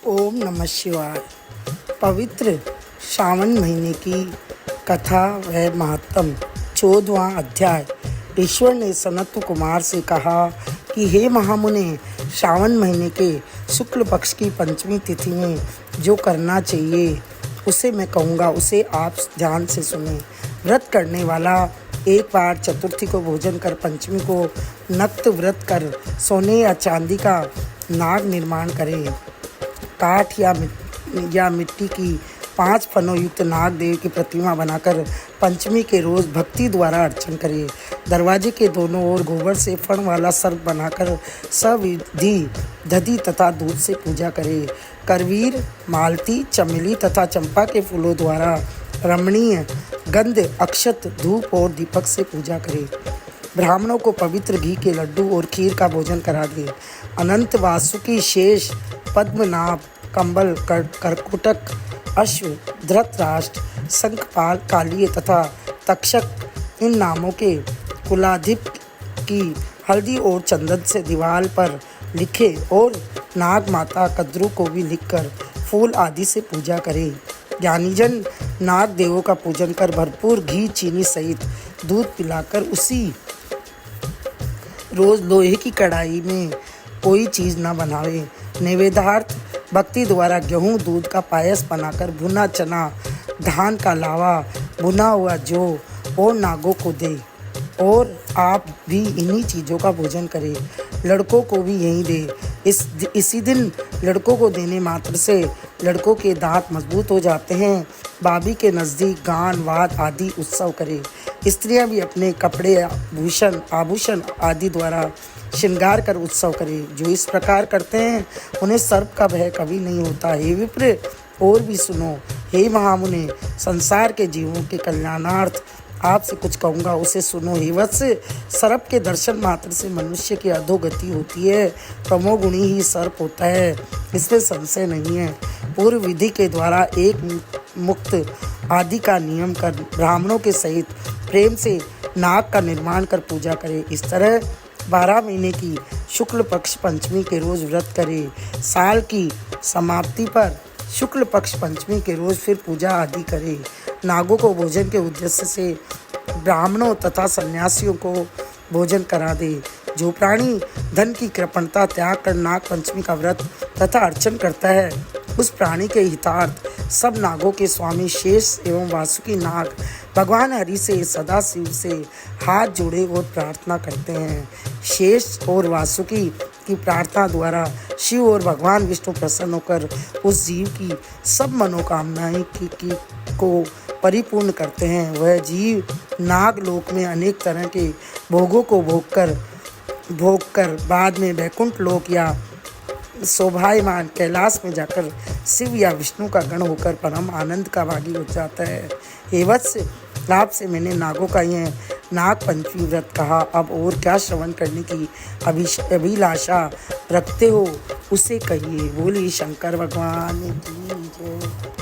ओम नमः शिवाय। पवित्र श्रावण महीने की कथा व महात्म 14वां अध्याय। ईश्वर ने सनत कुमार से कहा कि हे महामुने, श्रावण महीने के शुक्ल पक्ष की पंचमी तिथि में जो करना चाहिए उसे मैं कहूँगा, उसे आप ध्यान से सुने। व्रत करने वाला एक बार चतुर्थी को भोजन कर पंचमी को नक्त व्रत कर सोने या चांदी का नाग निर्माण करे। काठ या मिट्टी की 5 फनों युक्त नाग देव की प्रतिमा बनाकर पंचमी के रोज भक्ति द्वारा अर्चन करे। दरवाजे के दोनों ओर गोबर से फण वाला सर्प बनाकर सविधि दधि तथा दूध से पूजा करे। करवीर, मालती, चमेली तथा चंपा के फूलों द्वारा रमणीय गंध, अक्षत, धूप और दीपक से पूजा करे। ब्राह्मणों को पवित्र घी के लड्डू और खीर का भोजन करा दे। अनंत, वासुकी, शेष, पद्मनाभ, कंबल, करकुटक, अश्व, धृतराष्ट्र, शंखपाल, कालिय तथा तक्षक इन नामों के कुलाधिप की हल्दी और चंदन से दीवार पर लिखे और नाग माता कद्रू को भी लिखकर फूल आदि से पूजा करे। ज्ञानीजन नाग देवों का पूजन कर भरपूर घी, चीनी सहित दूध पिलाकर उसी रोज लोहे की कढ़ाई में कोई चीज़ न बनावे। नैवेद्यार्थ भक्ति द्वारा गेहूँ दूध का पायस बनाकर भुना चना, धान का लावा, भुना हुआ जौ और नागों को दे और आप भी इन्हीं चीज़ों का भोजन करें। लड़कों को भी यही दे। इसी दिन लड़कों को देने मात्र से लड़कों के दांत मजबूत हो जाते हैं। बाबी के नज़दीक गान, वाद आदि उत्सव करें। स्त्रियां भी अपने कपड़े, आभूषण आदि द्वारा श्रृंगार कर उत्सव करें। जो इस प्रकार करते हैं उन्हें सर्प का भय कभी नहीं होता। हे विप्र, और भी सुनो। हे महामुने, संसार के जीवों के कल्याणार्थ आपसे कुछ कहूँगा, उसे सुनो। हे वत्स, सर्प के दर्शन मात्र से मनुष्य की अधोगति होती है। तमोगुणी ही सर्प होता है, इसमें संशय नहीं है। पूर्व विधि के द्वारा एक मुक्त आदि का नियम कर ब्राह्मणों के सहित प्रेम से नाग का निर्माण कर पूजा करे। इस तरह 12 महीने की शुक्ल पक्ष पंचमी के रोज व्रत करे। साल की समाप्ति पर शुक्ल पक्ष पंचमी के रोज फिर पूजा आदि करे। नागों को भोजन के उद्देश्य से ब्राह्मणों तथा सन्यासियों को भोजन करा दे। जो प्राणी धन की कृपणता त्याग कर नाग पंचमी का व्रत तथा अर्चन करता है, उस प्राणी के हितार्थ सब नागों के स्वामी शेष एवं वासुकी नाग भगवान हरि से सदा शिव से हाथ जोड़े और प्रार्थना करते हैं। शेष और वासुकी की प्रार्थना द्वारा शिव और भगवान विष्णु प्रसन्न होकर उस जीव की सब मनोकामनाएं को परिपूर्ण करते हैं। वह जीव नाग लोक में अनेक तरह के भोगों को भोग कर बाद में वैकुंठ लोक या शोभायमान कैलाश में जाकर शिव या विष्णु का गण होकर परम आनंद का भागी हो जाता है। हे वत्स, आपसे मैंने नागों का यह नाग पंचमी व्रत कहा। अब और क्या श्रवण करने की अभिलाषा रखते हो उसे कहिए। बोलिए शंकर भगवान की जय।